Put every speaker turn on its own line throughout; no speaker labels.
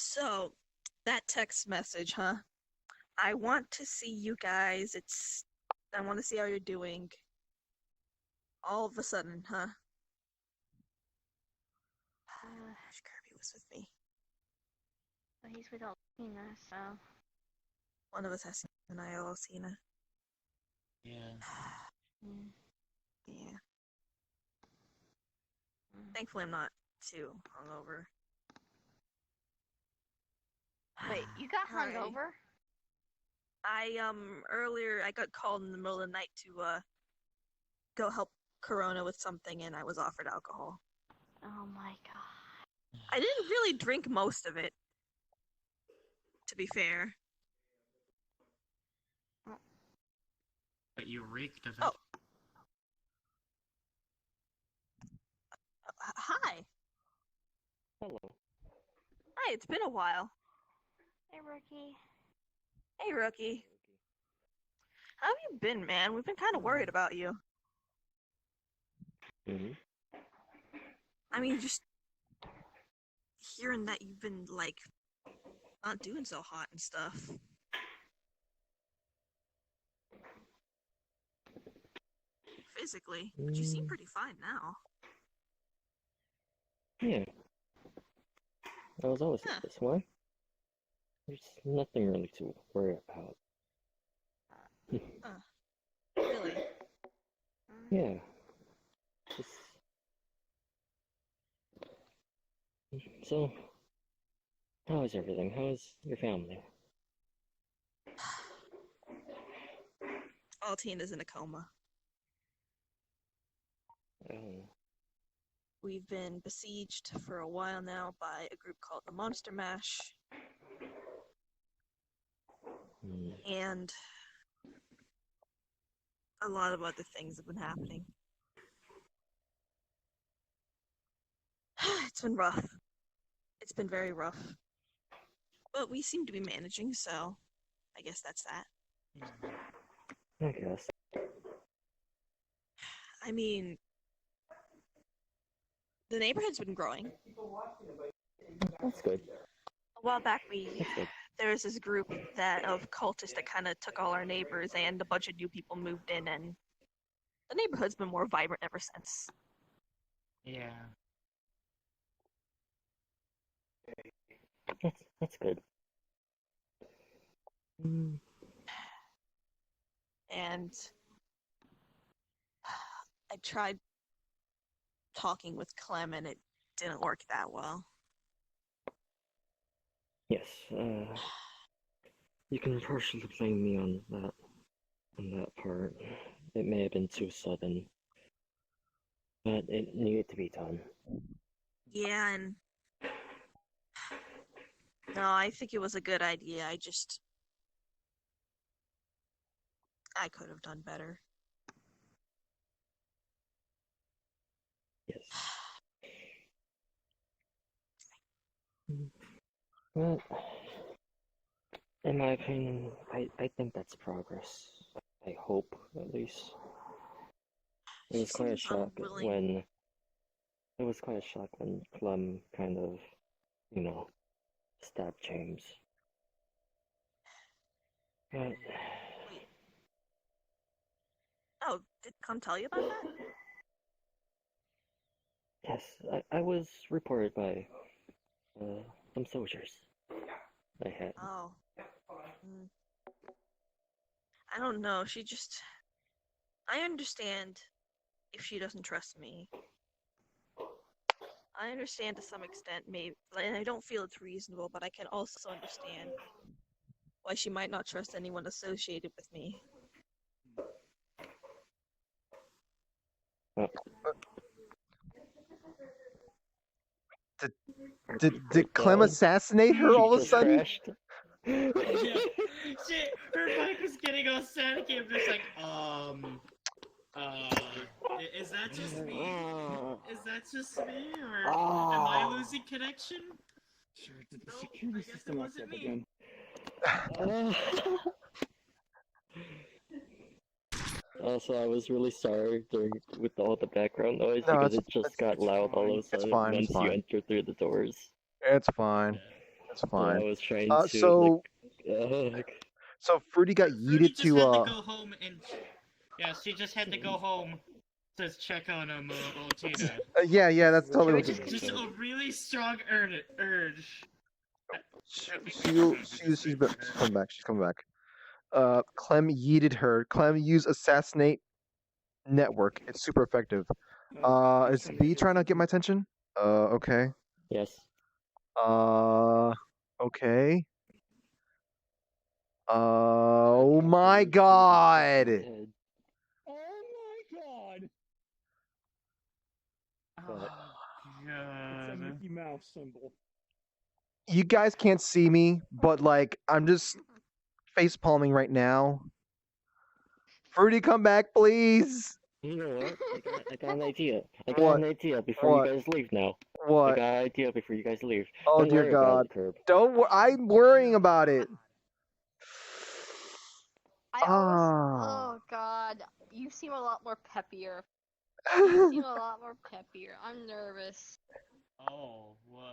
So, that text message, huh? I want to see you guys. I want to see how you're doing. All of a sudden, huh? Kirby was with me.
But he's with Alcina, so.
One of us has an Alcina.
Yeah.
Yeah. Thankfully, I'm not too hungover.
Wait, you got
Alright.
hungover?
Earlier I got called in the middle of the night to go help Corona with something, and I was offered alcohol.
Oh my god.
I didn't really drink most of it, to be fair.
But you reeked of it.
Oh. Hi.
Hello.
Hi, it's been a while.
Hey, Rookie.
Hey, Rookie. How have you been, man? We've been kind of worried about you.
Mm-hmm.
I mean, just hearing that you've been, like, not doing so hot and stuff. Physically, but you seem pretty fine now.
Yeah. I was always like this way. There's nothing really to worry about.
Really?
Yeah. Just... So, how is everything? How is your family?
Altina's in a coma.
Oh.
We've been besieged for a while now by a group called the Monster Mash. And a lot of other things have been happening. It's been rough. It's been very rough. But we seem to be managing, so I guess that's that.
I guess.
I mean, the neighborhood's been growing.
That's good.
A while back,
That's good.
there was this group of cultists that kind of took all our neighbors, and a bunch of new people moved in, and the neighborhood's been more vibrant ever since.
Yeah.
That's good.
And I tried talking with Clem, and it didn't work that well.
Yes, you can partially blame me on that part. It may have been too sudden, but it needed to be done.
Yeah, and no, I think it was a good idea. I could have done better.
Yes. But, in my opinion, I think that's progress. I hope, at least. It was quite a shock when... It was quite a shock when Clem kind of, stabbed James. But...
Wait. Oh, did Clem tell you about that?
Yes, I was reported by some soldiers I had.
Oh. I don't know, I understand if she doesn't trust me. I understand to some extent, maybe, and I don't feel it's reasonable, but I can also understand why she might not trust anyone associated with me.
Did Clem assassinate her all of a sudden?
Crashed.
Yeah. Shit, her bike was getting all static and it's like, is that just me? Is that just me? Or am I losing connection?
Sure, did the security system mess up again?
Also, I was really sorry with all the background noise because it just got loud all of a sudden once you entered through the doors.
It's fine. That's
I
fine.
was trying to
So Fruity got
Fruity
yeeted
just
to
had to go home and yeah, she just had to go home to check on Tina.
yeah, that's totally what
Should we
Just a really strong urge.
she's coming back. She's coming back. Clem yeeted her. Clem used assassinate network. It's super effective. Is B trying to get my attention? Okay.
yes.
Okay. Oh my god!
Dead.
Oh my god!
Oh
It's a
god.
Mickey Mouse symbol.
You guys can't see me, but like I'm just face palming right now. Fruity, come back, please.
You know what? I got an idea. I got
What?
an idea before
What?
you guys leave now. I
What?
got an idea before you guys leave.
Oh
Don't
dear
worry about
God!
it, Curb.
I'm worrying about it.
Oh god, you seem a lot more peppier. You seem a lot more peppier. I'm nervous.
Oh, whoa.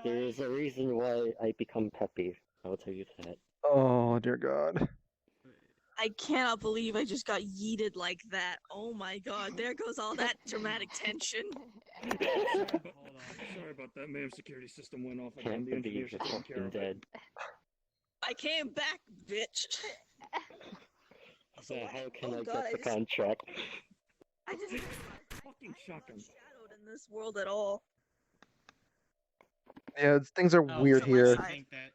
There's a reason why I become peppy. I'll tell you that.
Oh dear God.
I cannot believe I just got yeeted like that. Oh my god, there goes all that dramatic tension.
Sorry about that, ma'am. Security system went off again.
Can't
The
believe
engineers
you're
are taking care
fucking
of it.
dead.
I came back, bitch.
So how can
Oh
I
God,
get the contract?
I just realized
Fucking
I'm not
shotgun.
shadowed in this world at all.
Yeah, things are
Oh,
weird
so
here.
I think that.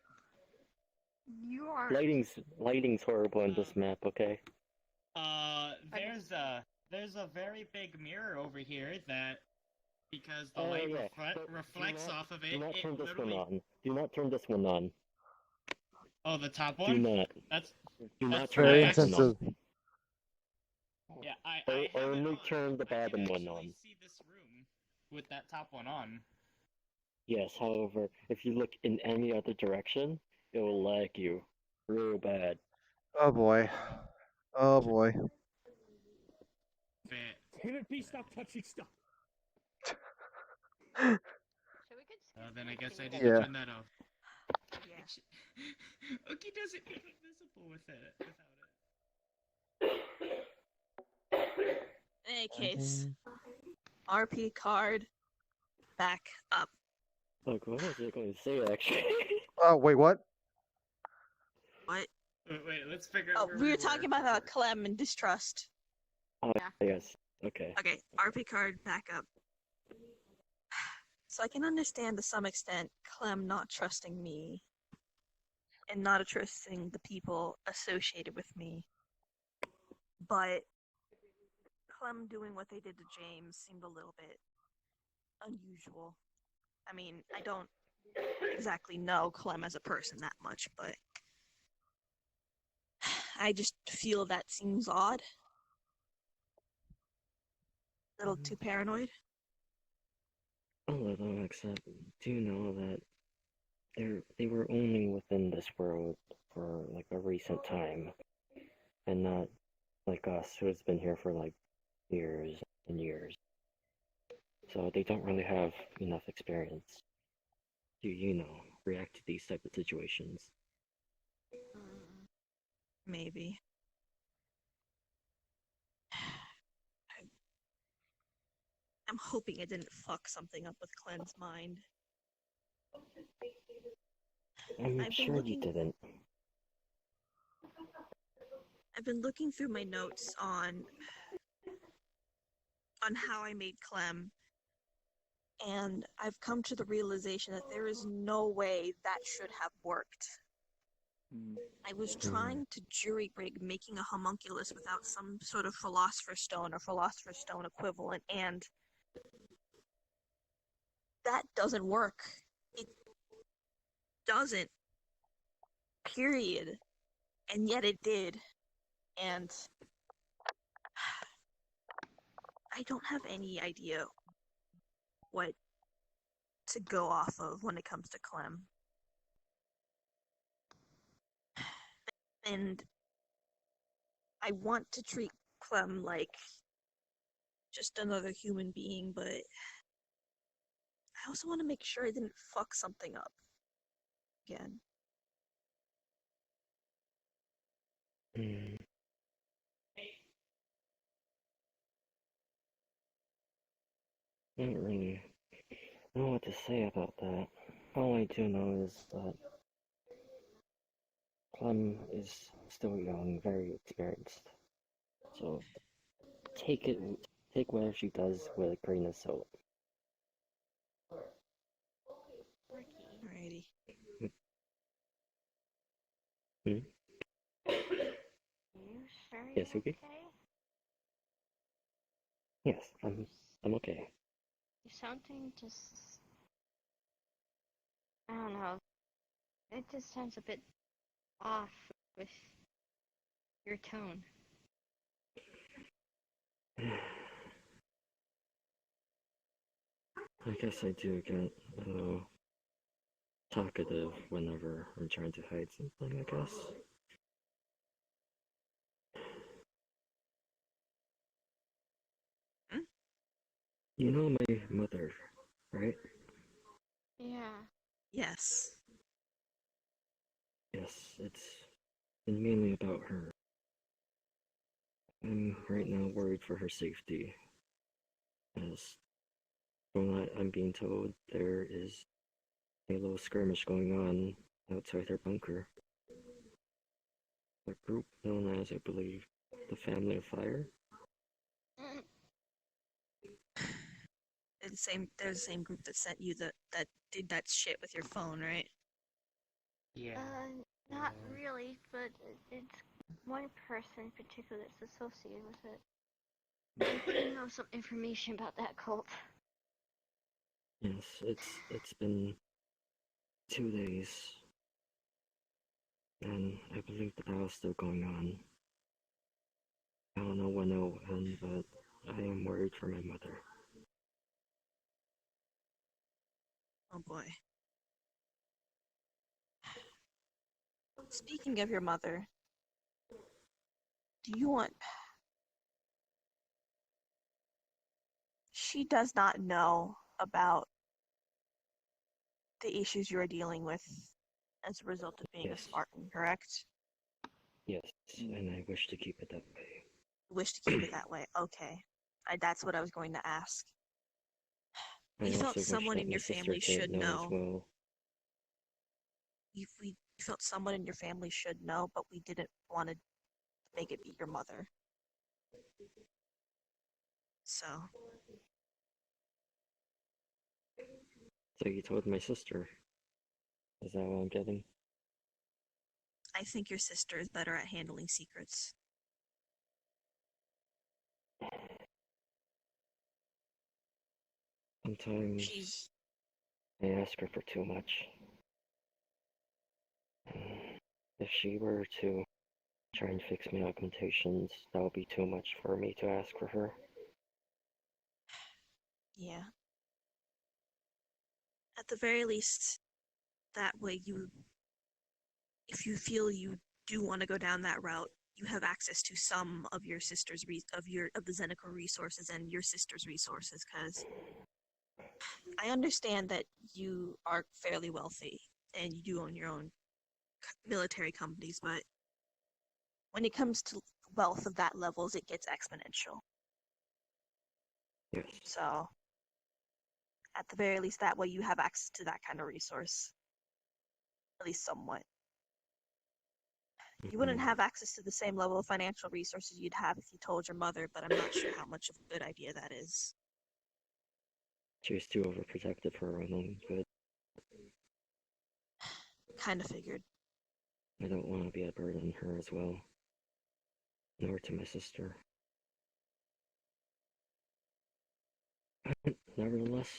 You are.
Lighting's horrible in this map, okay?
There's a very big mirror over here that, because the
Oh,
light
yeah, but
reflects off of it,
Do not
it
turn this
literally.
one on. Do not turn this one on.
Oh, the top
Do
one.
not.
That's
Do not
That's
turn
Very
the top one on.
intensive.
yeah. I
Or
have it
only
on.
turn the
I can
bottom one
actually
on.
see this room with that top one on.
Yes, however, if you look in any other direction, it will lag you real bad.
Oh boy. Oh boy.
Bit.
Damn it, B, stop touching stuff.
Should we get
Then I guess I need
Yeah.
to turn that off.
Yeah.
Oki doesn't look invisible without it.
In any case, RP card back up.
Look, what was I going to say actually?
Oh wait, what?
What?
Wait, let's figure
Oh,
out where
we were talking about
before.
Clem and distrust.
Oh, yes. Okay.
Okay, RP card back up. So I can understand to some extent Clem not trusting me and not trusting the people associated with me. But Clem doing what they did to James seemed a little bit unusual. I mean, I don't exactly know Clem as a person that much, but I just feel that seems odd. A little too paranoid.
Although, except, do you know that they were only within this world for like a recent time, and not like us who has been here for like years and years. So they don't really have enough experience to, react to these type of situations.
Maybe. I'm hoping it didn't fuck something up with Clem's mind.
I'm
I've been
sure you
looking-
didn't.
I've been looking through my notes on how I made Clem, and I've come to the realization that there is no way that should have worked. I was trying to jury rig making a homunculus without some sort of philosopher's stone or philosopher's stone equivalent, and that doesn't work. It doesn't. Period. And yet it did. And I don't have any idea what to go off of when it comes to Clem. And I want to treat Clem like just another human being, but I also want to make sure I didn't fuck something up again.
Hmm. I don't really know what to say about that. All I do know is that Clem is still young, very experienced. So take whatever she does with a grain of salt.
Alrighty.
Hmm?
You sure
Yes,
you're
okay?
okay?
Yes, I'm okay.
Something just... I don't know. It just sounds a bit off with your tone.
I guess I do get talkative whenever I'm trying to hide something, I guess.
Hmm?
You know my mother, right?
Yeah.
Yes.
Yes, it's been mainly about her. I'm right now worried for her safety, as from what I'm being told, there is a little skirmish going on outside her bunker. A group known as, I believe, the Family of Fire?
There's the same group that sent you that did that shit with your phone, right?
Not really, but it's one person in particular that's associated with it. I do know some information about that cult.
Yes, it's been 2 days, and I believe the battle's still going on. I don't know when it'll end, but I am worried for my mother.
Oh boy. Speaking of your mother, do you want... She does not know about the issues you are dealing with as a result of being a
Yes.
Spartan, correct?
Yes, and I wish to keep it that way.
Wish to keep it that way. Okay. That's what I was going to ask.
I
We
also
felt
wish
someone
that
in
my
your
sister
family
didn't
should
know as
know.
well.
We felt someone in your family should know, but we didn't want to make it be your mother. So,
So you told my sister. Is that what I'm getting?
I think your sister is better at handling secrets.
Sometimes
She's...
I ask her for too much. If she were to try and fix my augmentations, that would be too much for me to ask for her.
Yeah. At the very least, that way if you feel you do want to go down that route, you have access to some of your sister's of the Zenical resources and your sister's resources, because I understand that you are fairly wealthy and you do own your own military companies, but when it comes to wealth of that levels, it gets exponential.
Yes.
So, at the very least, that way you have access to that kind of resource. At least somewhat. You wouldn't have access to the same level of financial resources you'd have if you told your mother, but I'm not sure how much of a good idea that is.
She was too overprotective for her own good.
Kinda figured.
I don't want to be a burden on her as well. Nor to my sister. Nevertheless,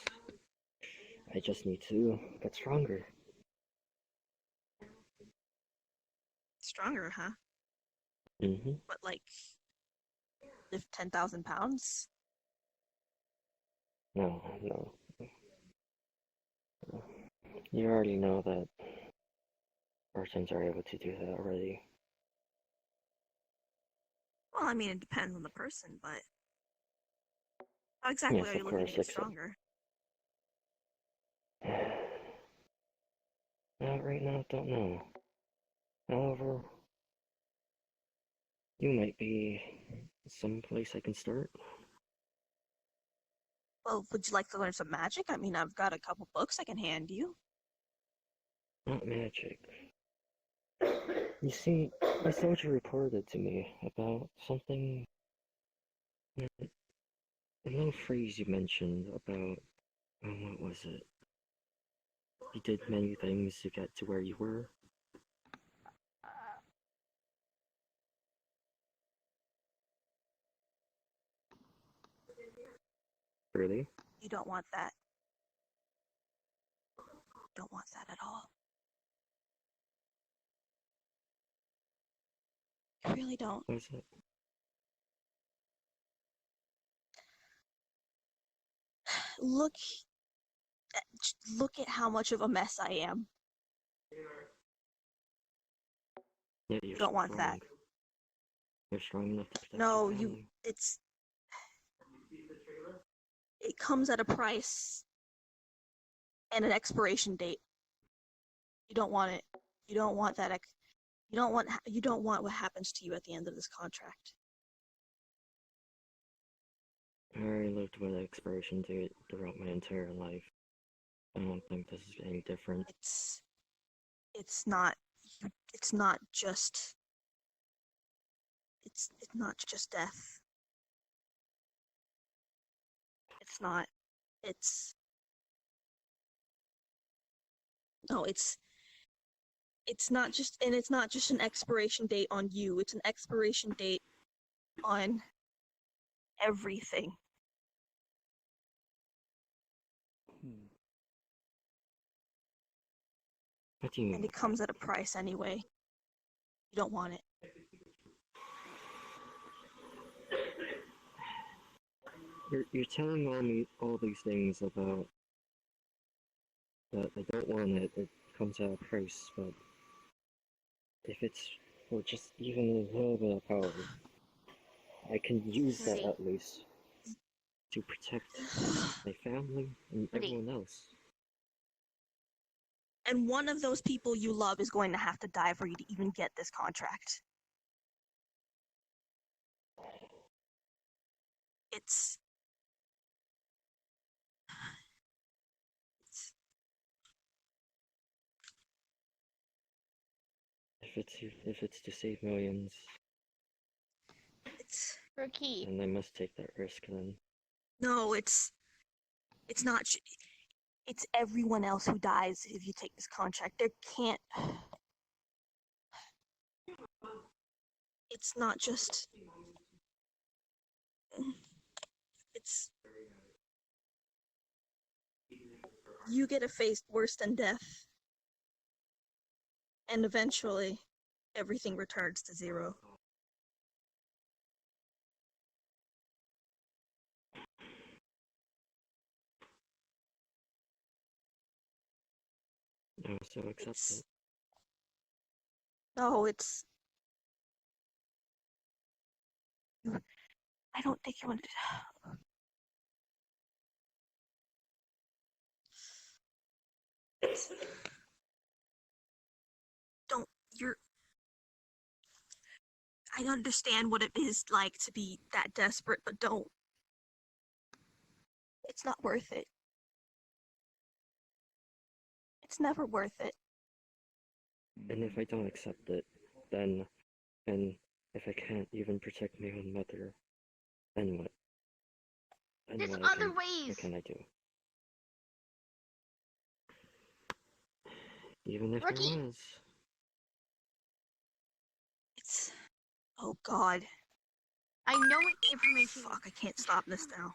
I just need to get stronger.
Stronger, huh?
Mm-hmm.
But like, lift 10,000 pounds?
No. You already know that persons are able to do that already.
Well, I mean, it depends on the person, but how exactly
Yes,
are you
of
looking to
course,
get
except
stronger?
Right now, don't know. However, you might be someplace I can start.
Well, would you like to learn some magic? I mean, I've got a couple books I can hand you.
Not magic. You see, a soldier reported to me about something. A little phrase you mentioned about. What was it? You did many things to get to where you were. Really?
You don't want that. Don't want that at all. You really don't.
What was it?
Look at how much of a mess I am.
Yeah,
You don't want that.
You're strong enough to protect
No,
your family.
it comes at a price and an expiration date. You don't want it. You don't want that. You don't want what happens to you at the end of this contract.
I already lived with an expiration date throughout my entire life. I don't think this is any different.
It's not just death. It's not. It's not just, and it's not just an expiration date on you. It's an expiration date on everything.
What do you mean?
And it comes at a price anyway. You don't want it.
You're telling me all these things about that I don't want it. It comes at a price, but if it's for just even a little bit of power, I can use that
See.
at least to protect my family and everyone else.
And one of those people you love is going to have to die for you to even get this contract.
If it's to save millions,
Rookie.
then I must take that risk then.
No, it's not. It's everyone else who dies if you take this contract. There can't. It's not just. It's. You get a fate worse than death. And eventually, everything returns to zero.
I also accept it.
No, it's. I don't think you want to. Don't. You're. I understand what it is like to be that desperate, but don't. It's not worth it. It's never worth it.
And if I don't accept it, then, and if I can't even protect my own mother, then what?
There's other ways!
What can I do? Even if
Rookie.
there was.
It's. Oh god.
I know what information.
Fuck, I can't stop this now.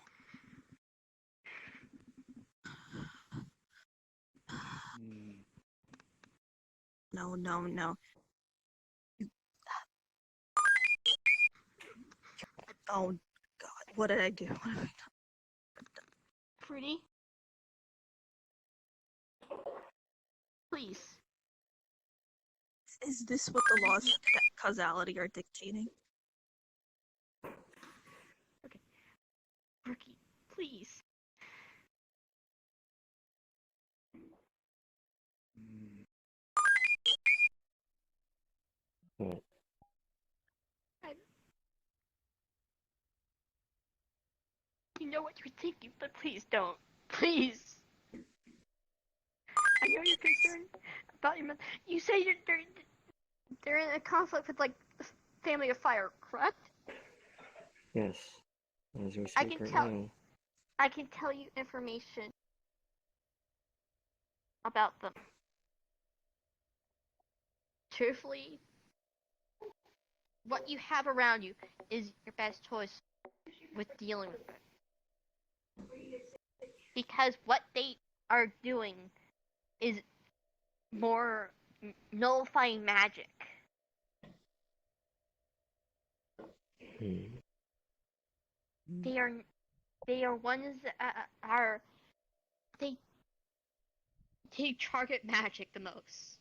No. Oh god, what did I do? What have I done?
Pretty? Please.
Is this what the laws of causality are dictating?
Okay. Rookie, please.
What?
You know what you're thinking, but please don't. Please. I know you're concerned about your mother. You say they're in a conflict with, like, the family of fire, correct?
Yes. As we
I
speak
can
right
tell.
now.
I can tell you information about them. Truthfully, what you have around you is your best choice with dealing with it. Because what they are doing is more nullifying magic.
Hmm.
They are ones that are they target magic the most.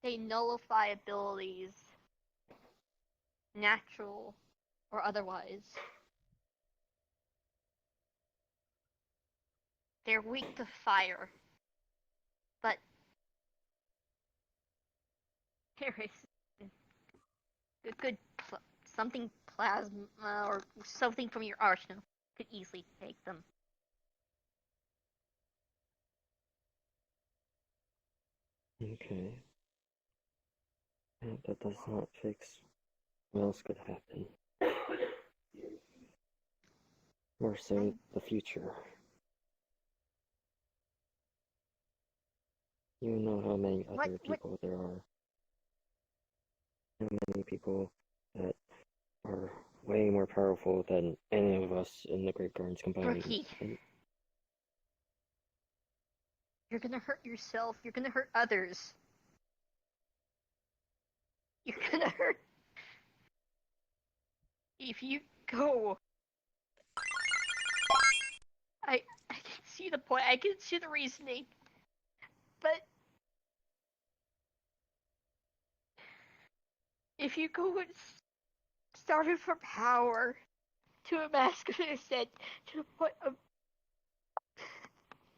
They nullify abilities, natural or otherwise. They're weak to fire, but there is a good something plasma or something from your arsenal could easily take them.
Okay. That does not fix what else could happen. Or so the future. You know how many other people there are. How many people that are way more powerful than any of us in the Great Gardens combined.
Rookie. You're gonna hurt yourself. You're gonna hurt others. You're gonna hurt. If you go. I can see the point. I can see the reasoning. But if you go and starving for power to a masculine extent to the point of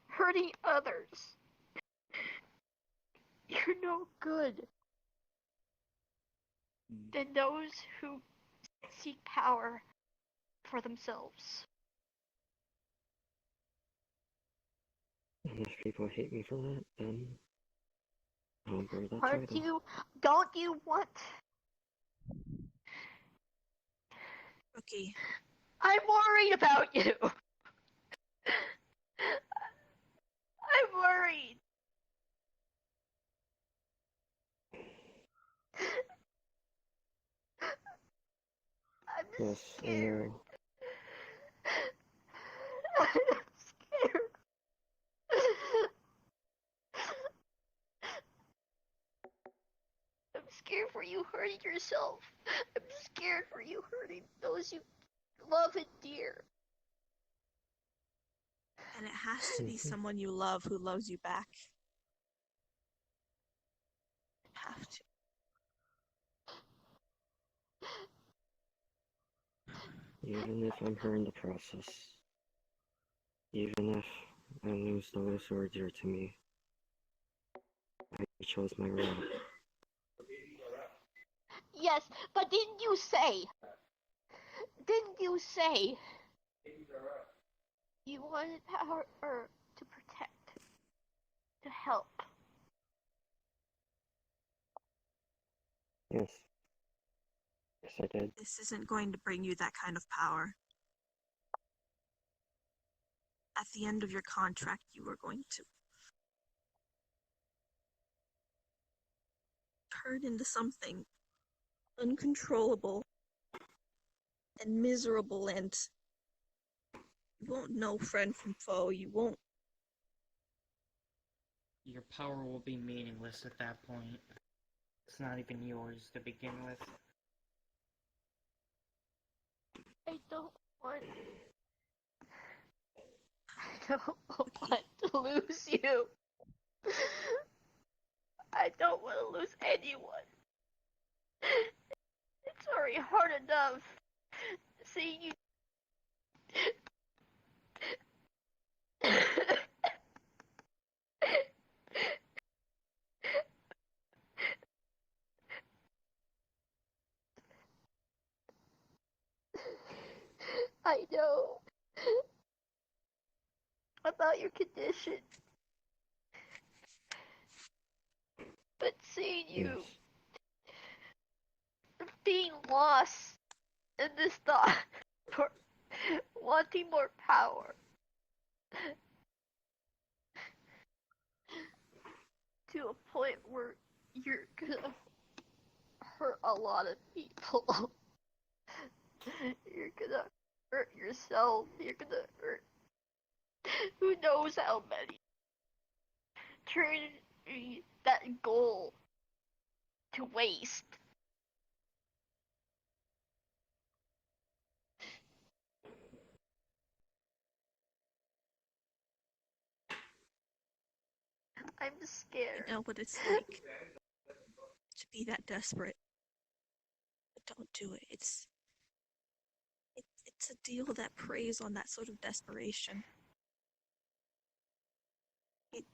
hurting others, you're no good than those who seek power for themselves.
And if people hate me for that, then I'll bear that title.
Don't you want...
Rookie.
I'm worried about you. I'm worried. I'm
Yes,
scared.
I know.
I'm scared. I'm scared for you hurting yourself. I'm scared for you hurting those you love and dear.
And it has to be someone you love who loves you back. You have to.
Even if I'm hurt in the process. Even if I lose those who are dear to me. I chose my route.
Yes, but didn't you say you wanted power to protect, to help?
Yes. Yes, I did.
This isn't going to bring you that kind of power. At the end of your contract, you are going to turn into something uncontrollable and miserable, and you won't know friend from foe. You won't.
Your power will be meaningless at that point. It's not even yours to begin with.
I don't want to lose you. I don't want to lose anyone. It's already hard enough seeing you. about your condition. But seeing you being lost in this thought for wanting more power to a point where you're gonna hurt a lot of people. You're gonna hurt yourself. You're gonna hurt who knows how many. Turning that goal to waste. I'm scared.
I know what it's like to be that desperate. But don't do it. It's a deal that preys on that sort of desperation. It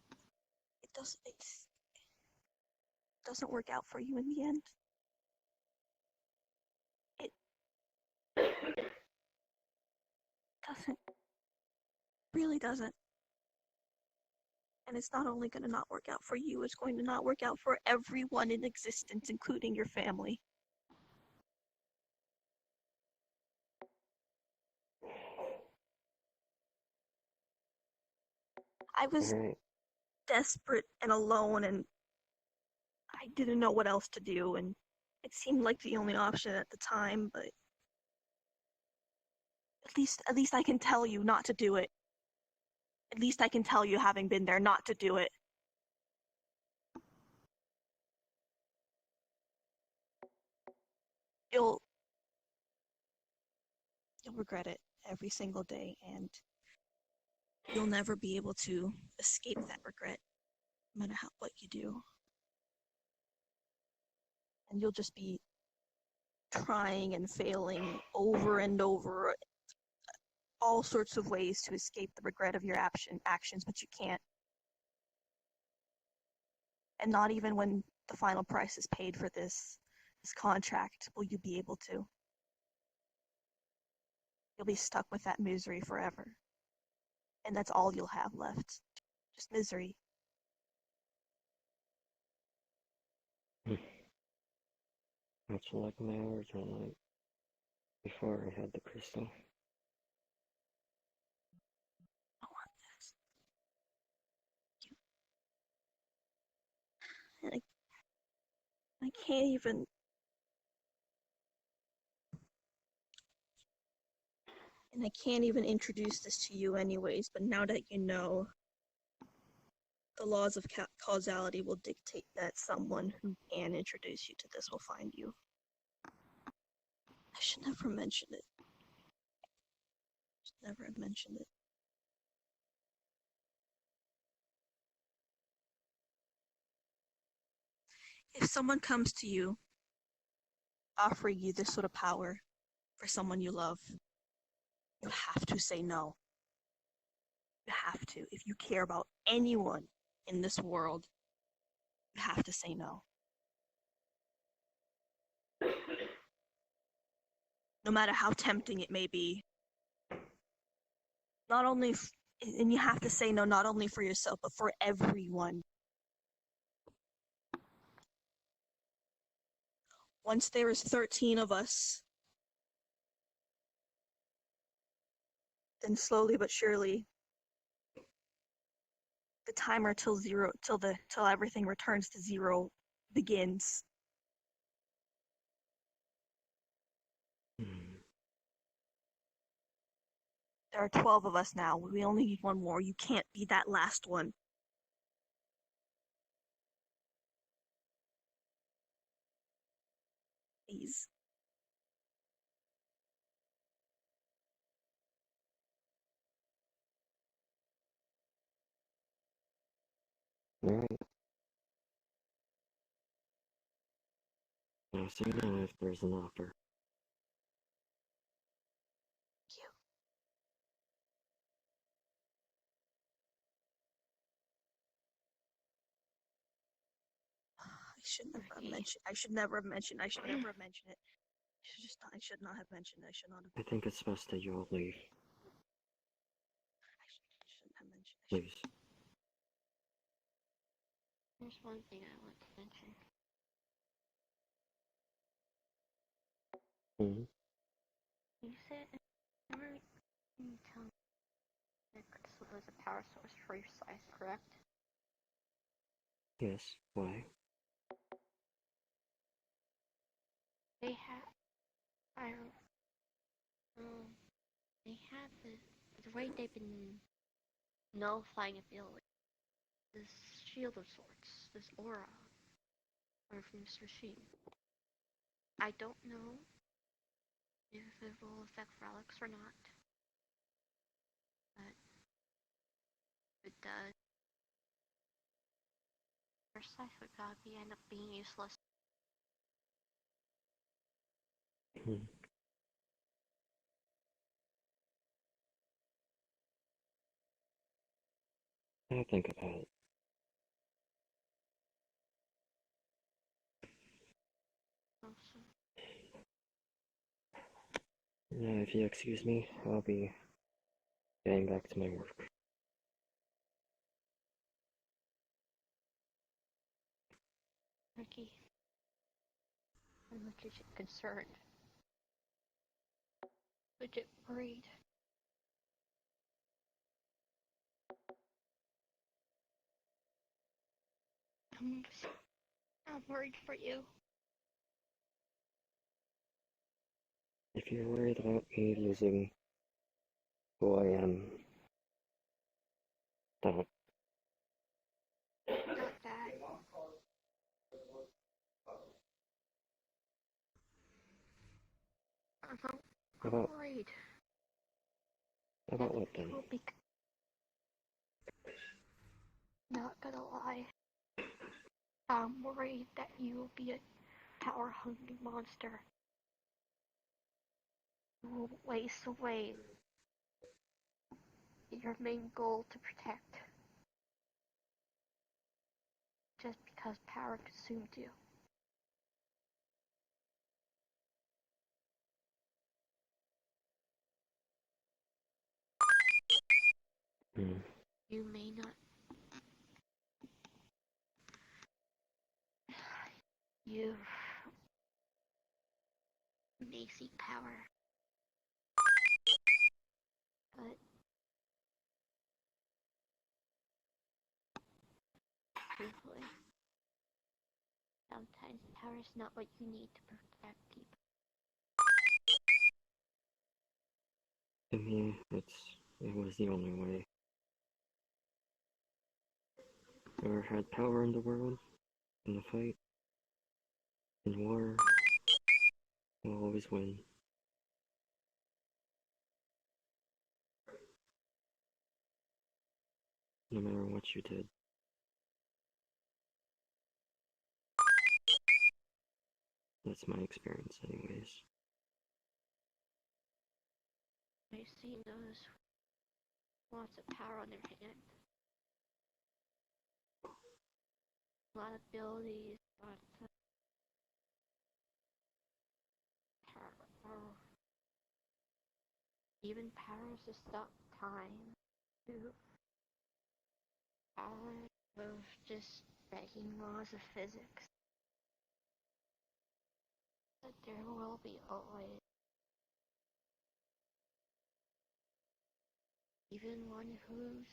doesn't work out for you in the end. It doesn't. Really doesn't. And it's not only going to not work out for you, it's going to not work out for everyone in existence, including your family. I was desperate and alone, and I didn't know what else to do, and it seemed like the only option at the time, but at least I can tell you not to do it. At least I can tell you, having been there, not to do it. You'll regret it every single day, and you'll never be able to escape that regret, no matter what you do. And you'll just be trying and failing over and over, all sorts of ways to escape the regret of your actions, but you can't. And not even when the final price is paid for this contract will you be able to. You'll be stuck with that misery forever. And that's all you'll have left. Just misery.
Much like my original night before I had the crystal.
I want this. And I can't even. And I can't even introduce this to you anyways, but now that you know, the laws of causality will dictate that someone who can introduce you to this will find you. I should never mention it. Should never have mentioned it. If someone comes to you, offering you this sort of power for someone you love, you have to say no. You have to. If you care about anyone in this world, you have to say no. No matter how tempting it may be. Not only, and you have to say no not only for yourself, but for everyone. Once there is 13 of us, then slowly but surely, the timer till everything returns to zero begins. There are 12 of us now. We only need one more. You can't be that last one. Please.
Alright. Now say no if there's an offer.
Thank you. I should never have mentioned it. I should not have mentioned it. I should not have.
I think it's best that you all leave.
I shouldn't have mentioned
Please.
There's one thing I want to mention.
Hmm.
You said, remember you tell me that crystal is a power source for your size, correct?
Yes. Why?
They have, I don't, they have the way they've been nullifying ability. This shield of sorts, this aura, or from this regime. I don't know if it will affect relics or not, but if it does, your size would probably end up being useless.
Hmm. I'll think about it.
Also,
If you excuse me, I'll be getting back to my work.
Ricky, I'm legit concerned. Legit worried. I'm worried for you.
If you're worried about me losing who I am, don't.
Not that. I'm
About
worried.
about what then?
You'll be... Not gonna lie. I'm worried that you will be a power-hungry monster. You will waste away your main goal to protect. Just because power consumed you.
Hmm.
You may not... You may seek power. But... truthfully, sometimes power is not what you need to protect people.
To me, it was the only way. Whoever had power in the world, in the fight, in war, will always win. No matter what you did. That's my experience anyways.
I've seen those with lots of power on their hand. A lot of abilities, lots of power. Even powers to stop time. To power of just breaking laws of physics. But there will be always even one who's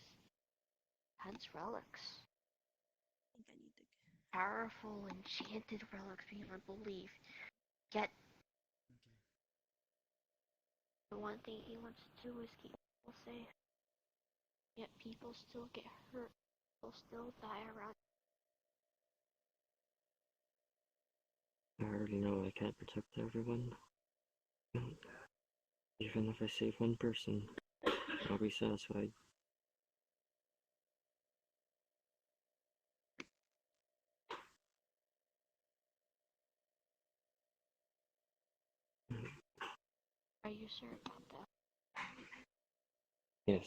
hunts relics.
I think I need to.
Powerful, enchanted relics beyond belief. Yet, the one thing he wants to do is keep people safe. Yet people still get hurt. People still die around.
I already know I can't protect everyone. Even if I save one person, I'll be satisfied.
Are you sure about that?
Yes.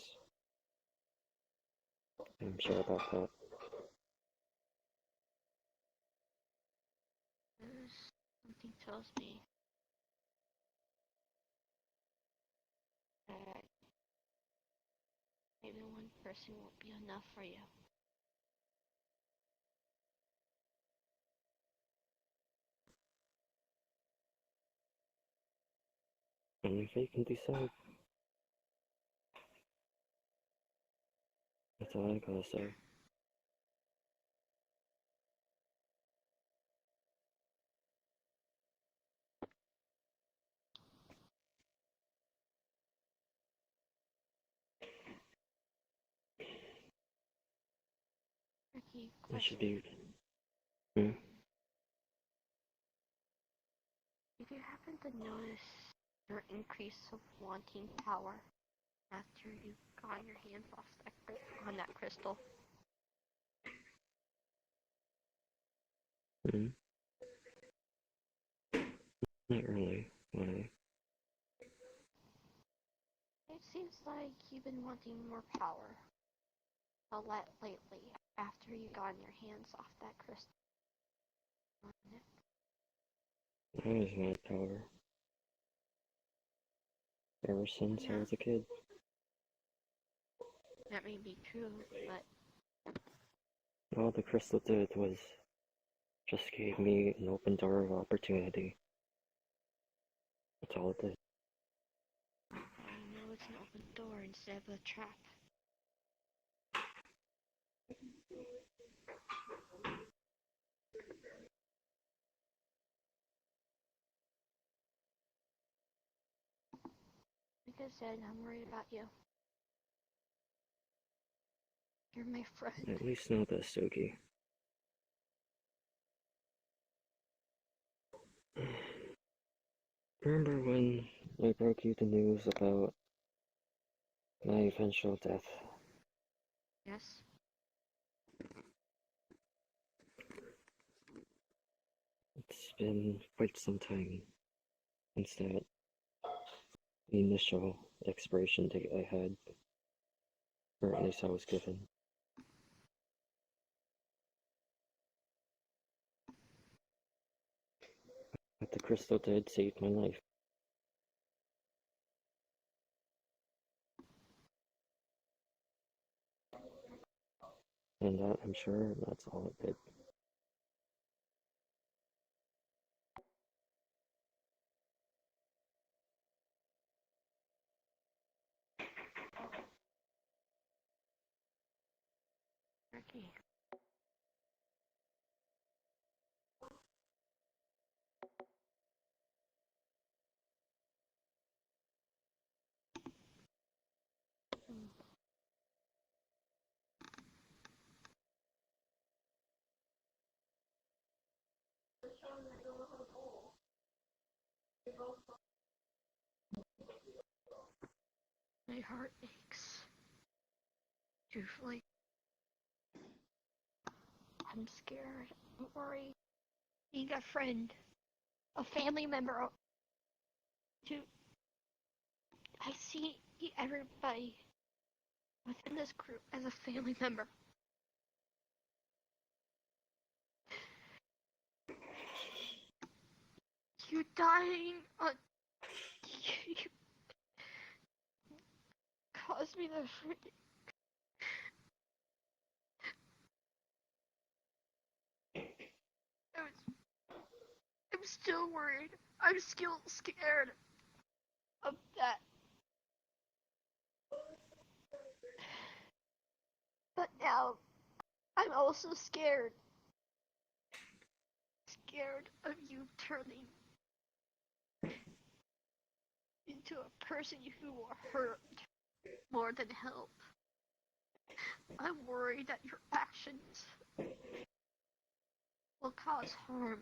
I'm sure about that.
Something tells me that maybe one person trusting won't be enough for you.
Only fate can decide. That's all I gotta say.
Ricky,
I should
question.
be.
Did you happen to notice your increase of wanting power after you got your hands off on that crystal?
Not really. Why?
It seems like you've been wanting more power a lot lately after you got your hands off that crystal.
I always wanted power. Ever since I was a kid.
That may be true, but
All the crystal did was just gave me an open door of opportunity. That's all it did.
I know it's an open door instead of a trap. Like I said, I'm worried about you. You're my friend.
At least know this, Suki. Remember when I broke you the news about my eventual death?
Yes?
It's been quite some time since that initial expiration date I had, or at least I was given. But the crystal did save my life. And that, I'm sure, that's all it did.
Ricky. My heart aches. Truthfully. I'm scared. I'm worried. Being a friend, a family member, to I see everybody within this group as a family member. You dying on you caused me to freak. I'm still worried. I'm still scared of that. But now, I'm also scared. Scared of you turning into a person who will hurt more than help. I'm worried that your actions will cause harm,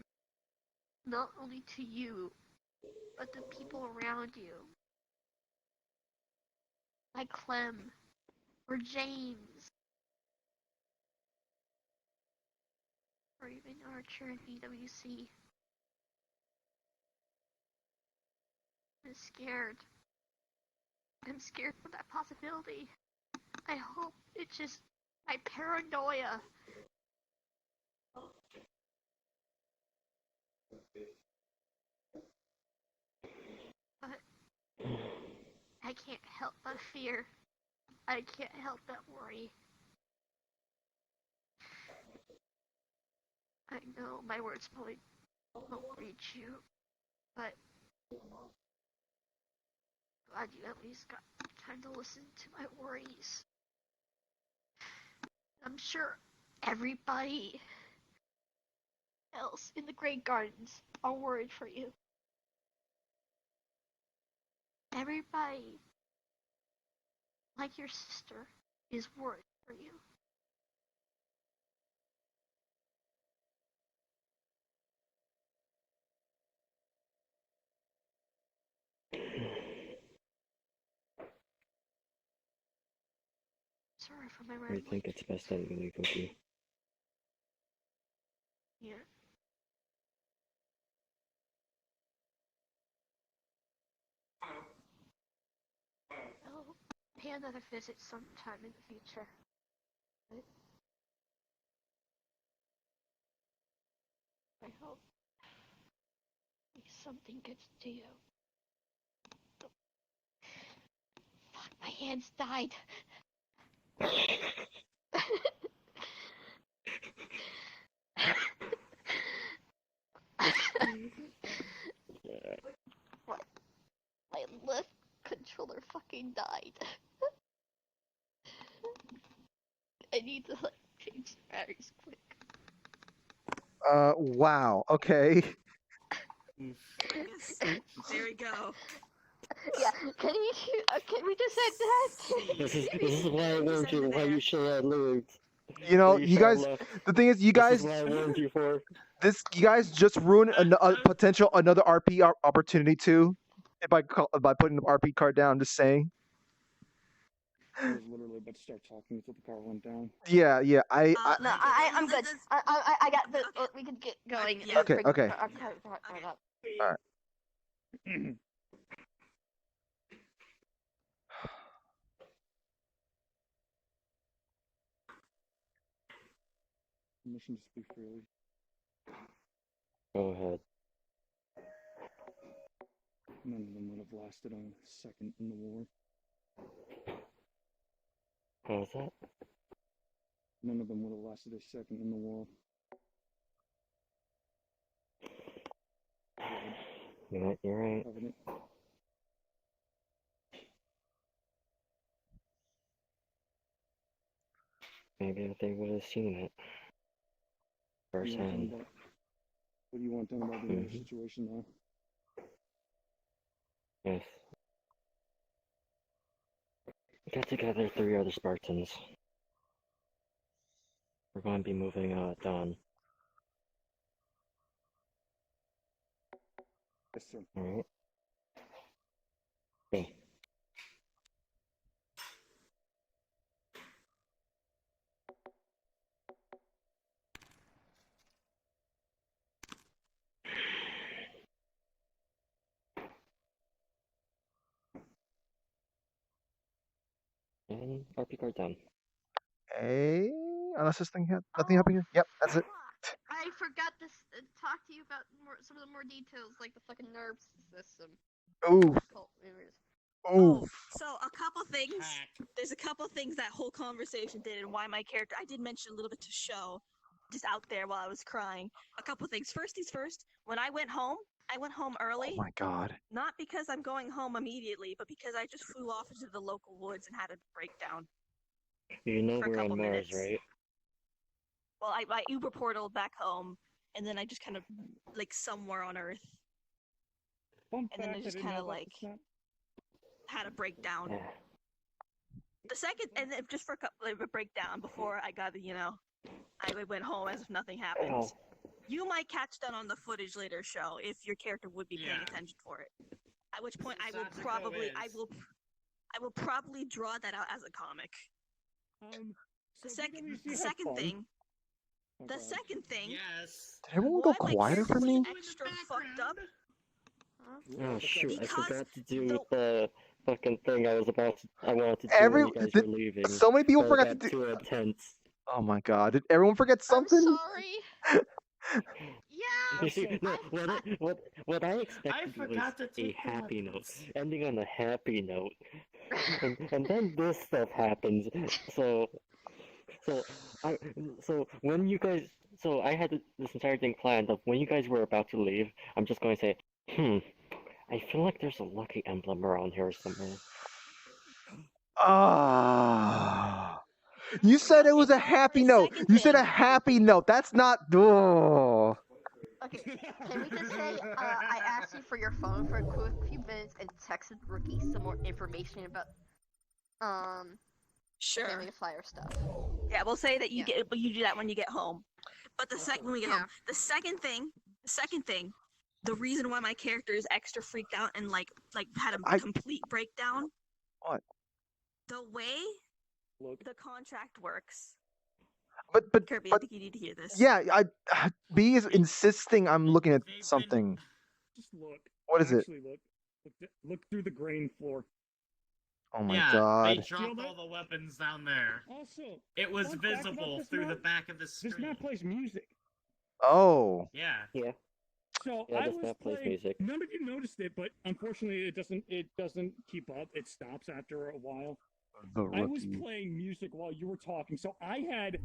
not only to you, but the people around you. Like Clem, or James, or even Archer and BWC. I'm scared. I'm scared for that possibility. I hope it's just my paranoia. But I can't help but fear I can't help but worry. I know my words probably won't reach you, but glad you at least got time to listen to my worries. I'm sure everybody else in the Great Gardens are worried for you. Everybody, like your sister, is worried for you. Sorry for my
I
rambling.
think it's best that you leave with you.
Yeah. I'll pay another visit sometime in the future. But I hope something gets to you. Fuck, my hands died. What? My left controller fucking died. I need to like change the batteries quick.
Wow. Okay.
Yes. There we go.
Yeah, can we just end that?
This is why I warned you. Why you should have lived.
You know,
Why
you
should have
guys.
left.
The thing is, you
This
guys.
is what I warned you for.
You guys just ruined a potential another RP opportunity too. By putting the RP card down, just saying.
I was literally about to start talking until the car went down.
Yeah.
No, I'm good. I got the. We can get going.
Yeah.
Okay, okay. All right.
Permission to speak freely.
Go ahead.
None of them would have lasted a second in the war.
What was that?
None of them would have lasted a second in the war.
You're right.
Covenant.
Maybe if they would have seen it firsthand.
What do you want done about the other situation now?
Yes. Get together 3 other Spartans. We're going to be moving Dawn.
Yes, sir.
Alright. Go. And RP card down.
Hey, unless this thing nothing happened here. Yep, that's it.
I forgot to talk to you about some of the more details, like the fucking nerve system.
Ooh. Ooh.
Oh, so a couple things. There's a couple things that whole conversation did, and why my character. I did mention a little bit to show, just out there while I was crying. A couple things. First things first. When I went home early.
Oh my god.
Not because I'm going home immediately, but because I just flew off into the local woods and had a breakdown.
You know
For a
we're on
couple
Mars,
minutes.
right?
Well, I Uber portaled back home, and then I just kind of like somewhere on Earth,
Fun
and then I
fact,
just
didn't
kind
know
of
about
like
the snap.
had a breakdown.
Yeah.
The second, and then just for a breakdown before I got, I went home as if nothing happened.
Oh.
You might catch that on the footage later show if your character would be paying attention for it. At which point I will probably draw that out as a comic.
So
The second
PwC had
second
fun.
thing.
Oh,
The
God.
second thing.
Yes.
Did everyone go
Why my
quieter
character
for
was
me?
extra fucked up.
Oh shoot, I
Because
forgot to do
the-
the fucking thing I wanted to do
Every-
when you guys
th-
were leaving.
So many people
So
forgot
it
to
got
do.
too intense.
Oh my god! Did everyone forget something?
I'm sorry. Yeah.
You see, no, what I
I
expected was
forgot to
a
take
happy
that.
note, ending on a happy note. and then this stuff happens. So so I so when you guys so I had this entire thing planned of when you guys were about to leave. I'm just going to say, I feel like there's a lucky emblem around here somewhere.
Ah. You said it was a happy note. You said a happy note. That's not. Oh.
Okay, can we just say I asked you for your phone for a quick few minutes and texted Rookie some more information about
Sure.
Family Flyer stuff.
Yeah, we'll say that you do that when you get home. But when we get home, the second thing, the reason why my character is extra freaked out and like had a complete breakdown.
What?
The way the contract works.
But
Kirby, I think you need to hear this.
Yeah, B is insisting I'm looking at something.
Just look.
What is it?
Look through the grain floor.
Oh my
Yeah,
god.
they dropped all the weapons down there.
Also,
It was
fun fact
visible
about this
through the
map,
back of the screen.
this map plays music.
Oh.
Yeah.
Yeah.
So
Yeah,
I
this
was
map plays
playing.
music.
None of you noticed it, but unfortunately, it doesn't keep up. It stops after a while.
The
I was
rookie.
playing music while you were talking, so I had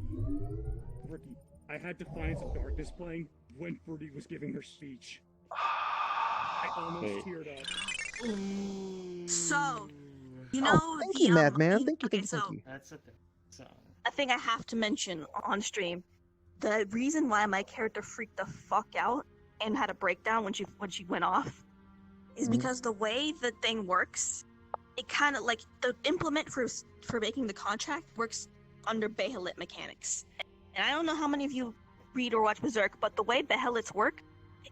Defiance of Darkness playing when Fruity was giving her speech. I almost teared up.
So, you know,
thank you, Madman. Thank you,
okay,
thank you.
That's a thing. So
a thing I have to mention on stream. The reason why my character freaked the fuck out and had a breakdown when she went off is because the way the thing works, it kind of like the implement for making the contract works under Behelit mechanics. And I don't know how many of you read or watch Berserk, but the way Behelits work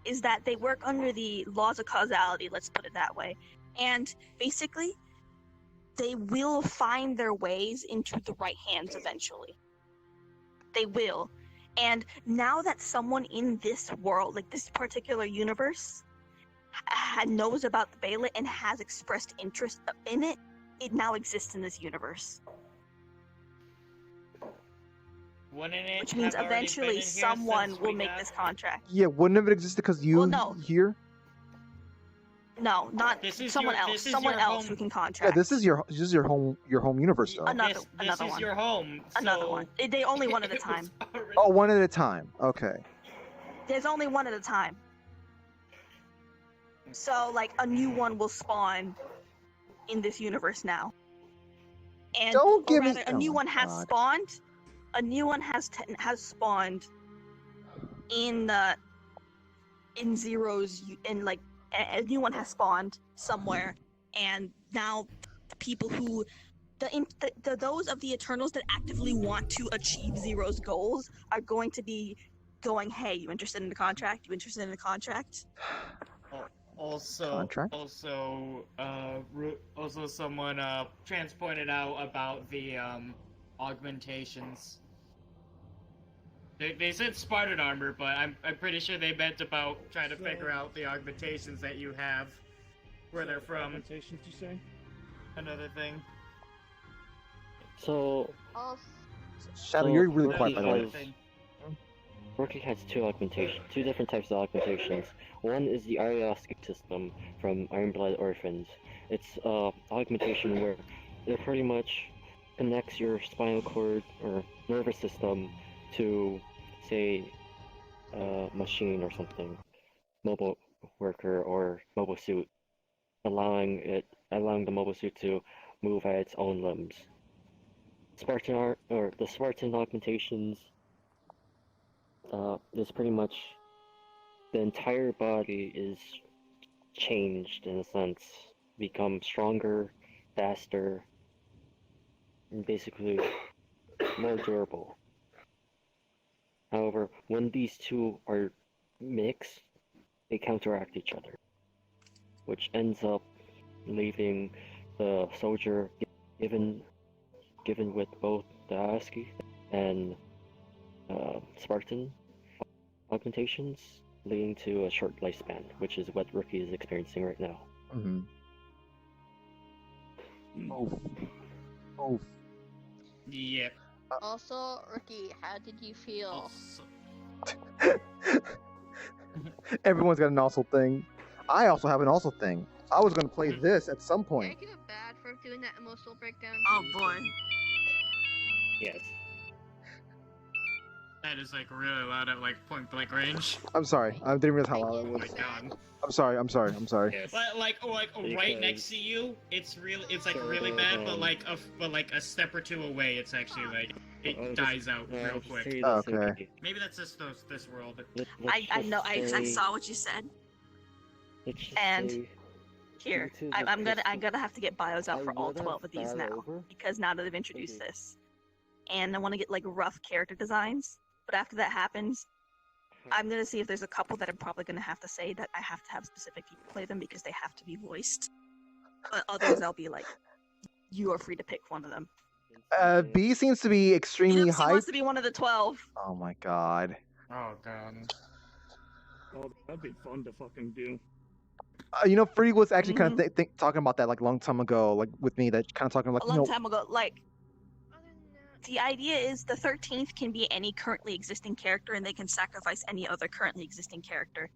is that they work under the laws of causality, let's put it that way. And basically, they will find their ways into the right hands eventually. They will. And now that someone in this world, like this particular universe, knows about the Bailet and has expressed interest in it, it now exists in this universe.
Wouldn't it
Which means
have already been
eventually
in here
someone
since
will
we
make
got-
this contract.
Yeah, wouldn't have it existed because you
no.
here?
No, not
This is
someone
your-
else.
this is
Someone
your
else
home-
who can
Yeah,
contract.
this is your home universe though.
Another
This is
one.
your home.
Another
so
one. They only one at a
it was
time.
already-
Oh, one at a time. Okay.
There's only one at a time. So, like, a new one will spawn in this universe now. And
Don't give me-
a new
oh
one
my
has
God.
spawned. A new one has spawned in Zero's a new one has spawned somewhere, and now the people who those of the Eternals that actively want to achieve Zero's goals are going to be going, hey, you interested in the contract? You interested in the contract?
Also,
Contract?
also someone trans pointed out about the augmentations. They said Spartan armor, but I'm pretty sure they meant about trying to figure out the augmentations that you have, where they're from.
Augmentations, you say?
Another thing.
So
Also,
Shadow,
So,
you're really
Rookie
quiet by the way.
has- Rookie has two different types of augmentations. One is the Aryaskic system from Ironblood Orphans. It's augmentation where it pretty much connects your spinal cord or nervous system to, say, a machine or something, mobile worker or mobile suit, allowing the mobile suit to move at its own limbs. The Spartan augmentations is pretty much the entire body is changed in a sense, become stronger, faster, and basically more durable. However, when these two are mixed, they counteract each other, which ends up leaving the soldier given with both the ASCII and Spartan augmentations, leading to a short lifespan, which is what Rookie is experiencing right now.
Mm-hmm. Oh.
Yep.
also, Rookie, how did you feel?
Also,
Everyone's got an also thing. I also have an also thing. I was gonna play this at some
Can I
point.
give it bad for him doing that emotional breakdown?
Oh boy.
Yes.
That is like really loud at like point blank range.
I'm sorry. I didn't realize how loud
Oh
it
my
was.
god.
I'm sorry. I'm sorry. I'm sorry.
Yes.
Like right next to you, it's like really bad, but like a step or two away, it's actually like it dies out real quick.
Okay.
Maybe that's just this world.
I know. I saw what you said. And here, I'm gonna have to get bios out for all 12 of these now because now that they've introduced this, and I want to get like rough character designs. But after that happens, I'm gonna see if there's a couple that I'm probably gonna have to say that I have to have specific people play them because they have to be voiced. But others, I'll be like, you are free to pick one of them.
B seems to be extremely
He
hyped.
wants to be one of the 12.
Oh my god.
Oh god.
Oh, that'd be fun to fucking do.
You know, Free was actually kind of talking about that like a long time ago, like with me. That kind of talking like
A long time ago, like. The idea is the 13th can be any currently existing character, and they can sacrifice any other currently existing character,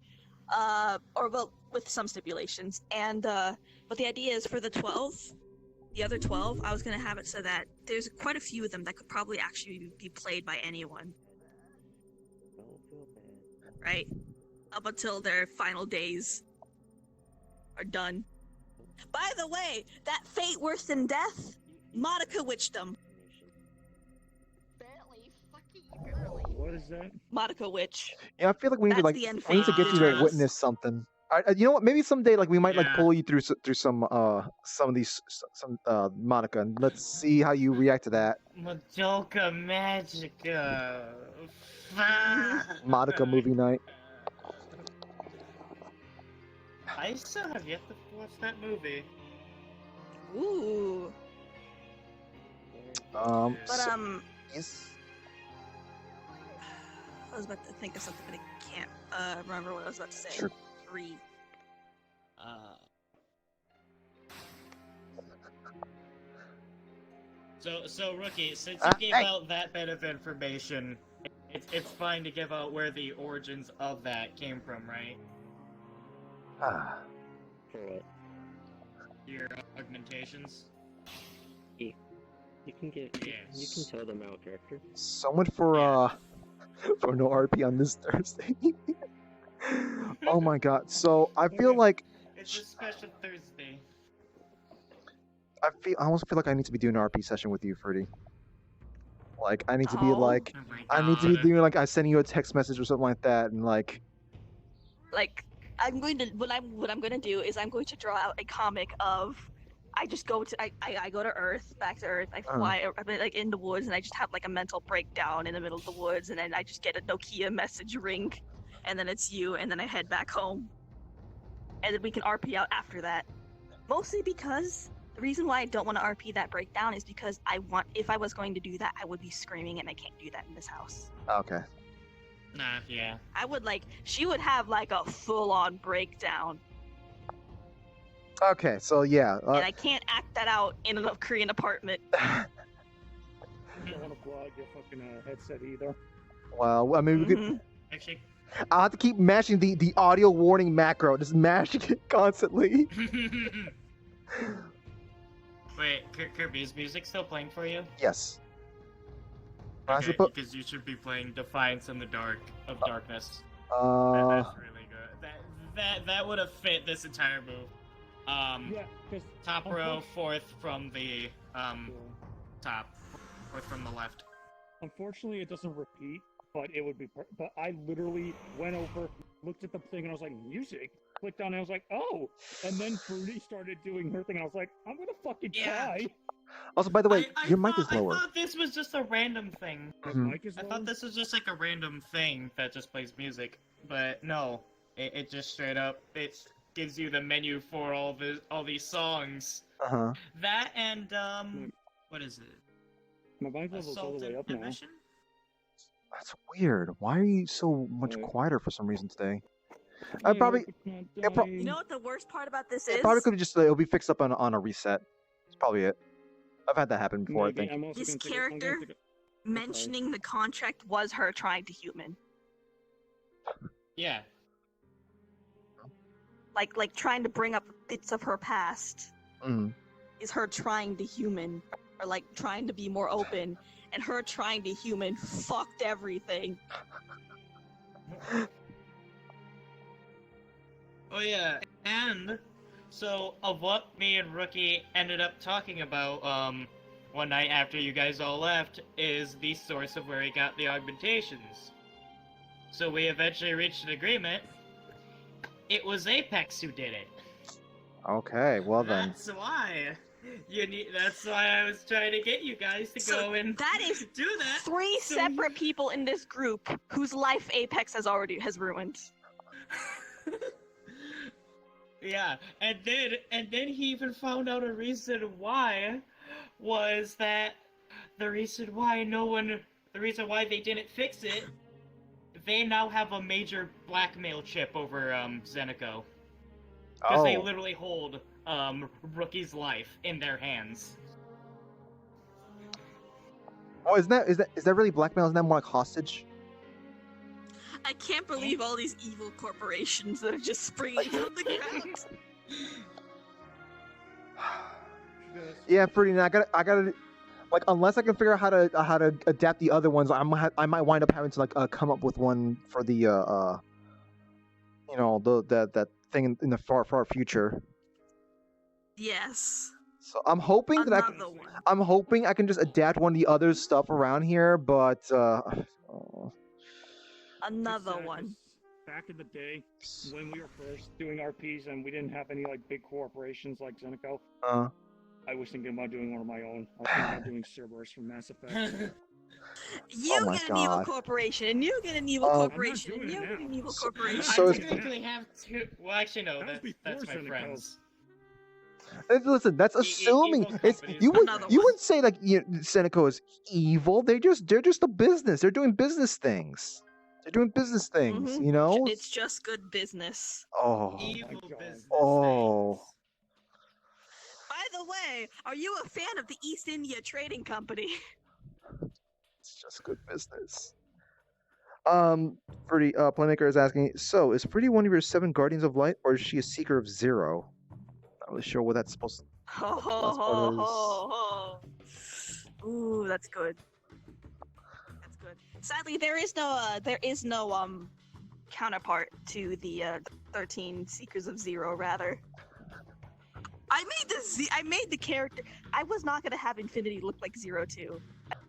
or well, with some stipulations. And but the idea is for the 12, the other 12, I was gonna have it so that there's quite a few of them that could probably actually be played by anyone, right? Up until their final days are done. By the way, that fate worse than death, Monica witched them.
What is that?
Monica witch.
Yeah, I feel like we need to
That's
like
the end
we need to
fate.
get you to
Yes.
witness something. You know what? Maybe someday like we might like
Yeah.
pull you through some of these some Monica, and let's see how you react to that.
Madoka Magica.
Monica movie night.
I still have yet to watch that movie.
Ooh.
But yes.
I was about to think of something, but I can't remember what I was about to say.
Sure.
3.
So Rookie, since you gave out that bit of information, it's fine to give out where the origins of that came from, right?
For what?
Your augmentations.
You can get. You
Yes.
can tell them out, character.
So much for for no RP on this Thursday. Oh my god. So I feel like
It's a special Thursday.
I almost feel like I need to be doing an RP session with you, Fruity. Like I need to be
Oh.
like
Oh my
I need to be
god.
doing like I sending you a text message or something like that, and like
Like, I'm going to what I'm going to do is I'm going to draw out a comic of I just go to I go to Earth, back to Earth. I fly I'm like in the woods, and I just have like a mental breakdown in the middle of the woods, and then I just get a Nokia message ring, and then it's you, and then I head back home, and then we can RP out after that. Mostly because the reason why I don't want to RP that breakdown is because if I was going to do that, I would be screaming, and I can't do that in this house.
okay.
Nah, yeah.
I would she would have like a full-on breakdown.
Okay, so yeah.
And I can't act that out in a Korean apartment.
I don't want to blow out your fucking headset either.
Well, I mean, we could.
Mhm.
Actually.
I'll have to keep mashing the audio warning macro, just mashing it constantly.
Wait, Kirby, is music still playing for you?
Yes. I
Okay,
suppose.
because you should be playing Defiance in the Dark of Darkness. That's really good. That would have fit this entire move.
Yeah, because
Top row, fourth from the top, fourth from the left.
unfortunately it doesn't repeat, but it would be. But I literally went over, looked at the thing, and I was like, music. Clicked on it, I was like, oh. And then Fruity started doing her thing, and I was like, I'm gonna fucking
Yeah.
cry.
Also, by the way,
I
your mic
thought-
is lower.
I thought this was just a random thing.
Mhm.
Mike is
I
low.
thought this was just like a random thing that just plays music, but no, it just straight up gives you the menu for all these songs.
Uh-huh.
That and what is it?
My mic level's all
Assault
the way
and
up now.
Ambition?
That's weird. Why are you so much
Right.
quieter for some reason today?
Yeah,
I probably.
hope it's not
it prob-
dying.
You know what the worst part about this
It
is?
probably could have just. It'll be fixed up on a reset. That's probably it. I've had that happen before.
Maybe.
I think.
This
I'm also gonna take
character-
I'm gonna
Mentioning the contract was her trying to human.
Yeah.
Like trying to bring up bits of her past.
Mm.
is her trying to human, or like trying to be more open, and her trying to human fucked everything.
Oh yeah, and so of what me and Rookie ended up talking about one night after you guys all left is the source of where he got the augmentations. So we eventually reached an agreement. It was Apex who did it.
Okay, well then.
That's why. That's why I was trying to get you guys to
So
go and
that is
do that.
3
so
separate people in this group whose life Apex has ruined.
Yeah, and then he even found out a reason why was that the reason why they didn't fix it, they now have a major blackmail chip over Zenico. Because they literally hold Rookie's life in their hands.
Oh, is that really blackmail? Isn't that more like hostage?
I can't believe all these evil corporations that are just springing from the ground.
Yeah, pretty. I gotta, like, unless I can figure out how to adapt the other ones, I might wind up having to like come up with one for the that thing in the far future.
Yes.
So I'm hoping
Another one.
I'm hoping I can just adapt one of the other stuff around here, but
Another
It's,
one.
'cause back in the day, when we were first doing RPs and we didn't have any like big corporations like Zenico, I was thinking about doing one of my own. I was thinking about doing Cerberus from Mass Effect.
You
Oh my
get an evil
God.
corporation, and you get an evil
I'm not
corporation, and
doing
you
it
get an
now.
evil
So-
corporation.
so
I
it's-
technically have two. Well, actually, no.
That was
That's
before
my
Zenico.
friends.
listen, that's assuming
evil
it's
companies.
you
Another one.
wouldn't say like Seneca is evil. They're just a business. They're doing business things. They're doing business things.
Mhm.
You know.
It's just good business.
Oh.
Evil
God.
business.
Oh.
things.
By the way, are you a fan of the East India Trading Company?
It's just good business. Pretty Playmaker is asking, so is Pretty one of your 7 Guardians of Light, or is she a Seeker of Zero? Not really sure what that's supposed to.
Ho
Last
ho
part
ho
is-
ho. Ooh, that's good. That's good. Sadly, there is no counterpart to the 13 Seekers of Zero. Rather, I made the character. I was not gonna have Infinity look like Zero 2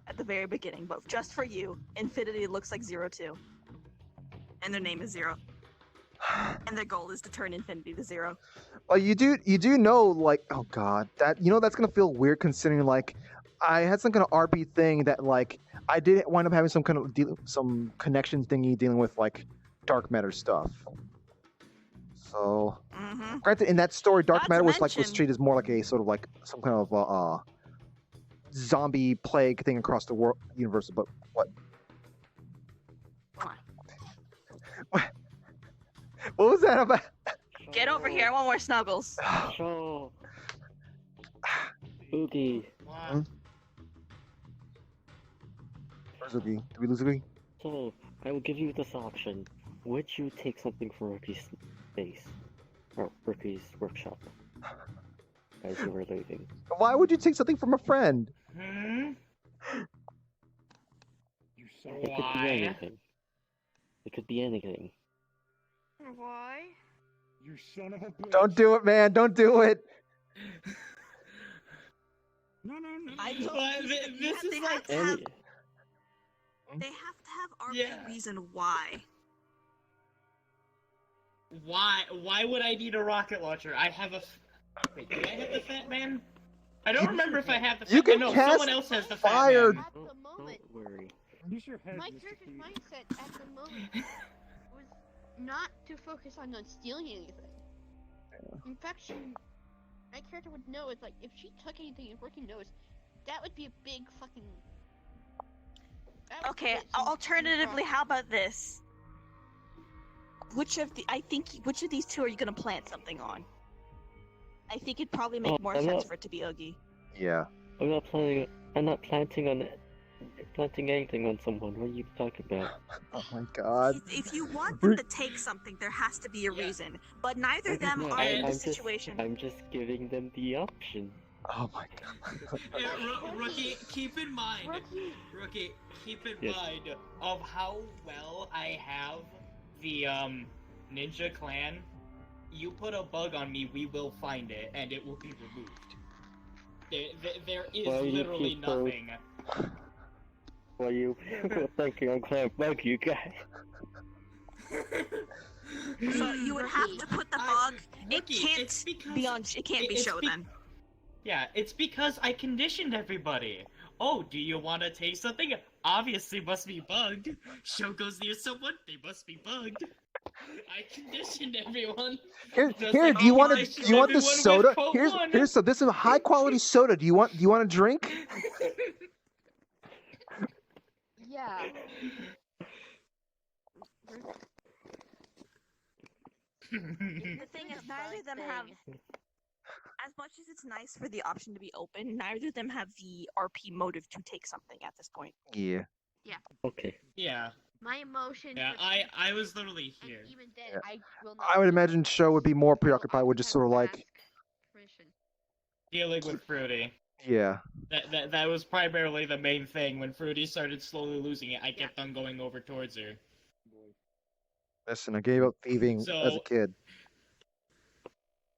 at the very beginning, but just for you, Infinity looks like Zero 2, and their name is Zero, and their goal is to turn Infinity to Zero.
Well, you do know, like, oh god, that that's gonna feel weird considering like I had some kind of RP thing that like I did wind up having some kind of some connection thingy dealing with like dark matter stuff. So,
Mm-hmm.
granted, in that story, dark
Not to
matter was
mention-
treated as more like a sort of like some kind of zombie plague thing across the world universe. But what? What was that about?
Get over here! I want more snuggles.
So, Oogie,
Wow.
Where's Oogie? Did we lose Oogie?
so I will give you this option. Would you take something from Rookie's base? Or Rookie's workshop? As you were leaving.
Why would you take something from a friend?
Hmm?
You son
It
of
could
Why?
be anything. It could be anything.
Why?
You son of a bitch.
Don't do it, man. Don't do it.
No.
I told
Well,
you,
thi-
you
this
have-
is
they
like-
have to have,
Any,
they have to have RP
Yeah.
reason why.
Why would I need a rocket launcher? I have a. Wait, do I have the Fat Man? I don't remember if I have the Fat
You can
Man. No,
cast
someone else has the
fire.
Fat Man.
At the moment,
don't worry.
Use your head,
my
Mr.
character's
P.
mindset at the moment was not to focus on not stealing anything. In fact, my character would know it's like if she took anything and Rookie knows, that would be a big fucking. that would
Okay,
create some
alternatively,
problems.
how about this? Which of these two are you gonna plant something on? I think it'd probably make
Oh,
more
I'm
sense
not-
for it to be Oogie.
Yeah.
I'm not planting anything on someone. What are you talking about?
Oh my god.
If you want them to take something, there has to be a
Yeah.
reason. But neither of them
No,
are in
I'm
this situation.
I'm just giving them the option.
Oh my god.
Yeah, Rookie, keep in mind, Rookie, keep in
Yes.
mind of how well I have the Ninja Clan. You put a bug on me, we will find it, and it will be removed. There is
Well, you
literally
keep those-
nothing.
Well, you thinking I'm gonna bug you guys.
So you would have to put the bug.
Rookie,
It can't
it's because
be on. It can't be
it's
show then.
Yeah, it's because I conditioned everybody. Oh, do you want to take something? Obviously must be bugged. Show goes near someone, they must be bugged. I conditioned everyone.
Here,
Just
here.
like
Do you
how
want
I
to? Do you want this
everyone with
soda?
Code One.
Here's so. This is a high quality soda. Do you want? A drink?
Yeah.
The thing is, neither of them have. As much as it's nice for the option to be open, neither of them have the RP motive to take something at this point.
Yeah.
Okay.
Yeah,
My emotion.
yeah.
for
I was literally
and
here.
even then,
Yeah.
I will not.
I would
do it.
imagine Show would be more
So
preoccupied with
I
just sort of
have to
like,
ask permission.
Dealing with Fruity.
yeah.
That was primarily the main thing. When Fruity started slowly losing it, I kept on going over towards her.
Listen, I gave up thieving as a
So-
kid.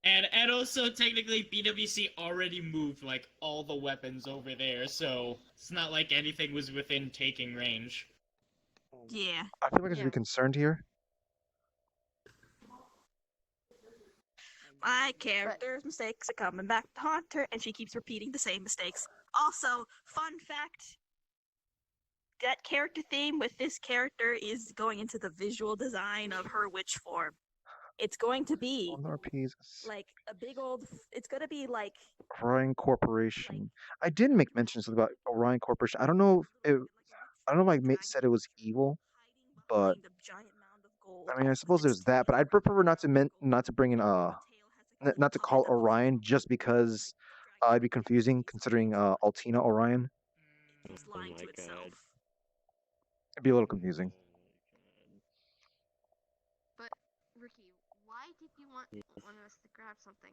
And also technically BWC already moved like all the weapons over there, so it's not like anything was within taking range.
Yeah.
I feel like I should
Yeah.
be concerned here.
My character's mistakes are coming back to haunt her, and she keeps repeating the same mistakes. Also, fun fact: that character theme with this character is going into the visual design of her witch form. It's going to be
On RPs,
like a big old. It's gonna be like.
Orion Corporation. I did make mentions about Orion Corporation. I don't know if I said it was evil, but I mean, I suppose there's that. But I'd prefer not to bring in not to call Orion just because it'd be confusing considering Altina Orion.
It's
Oh
lying
my
to
God.
itself.
It'd be a little confusing.
But Ricky, why did you want us to grab something?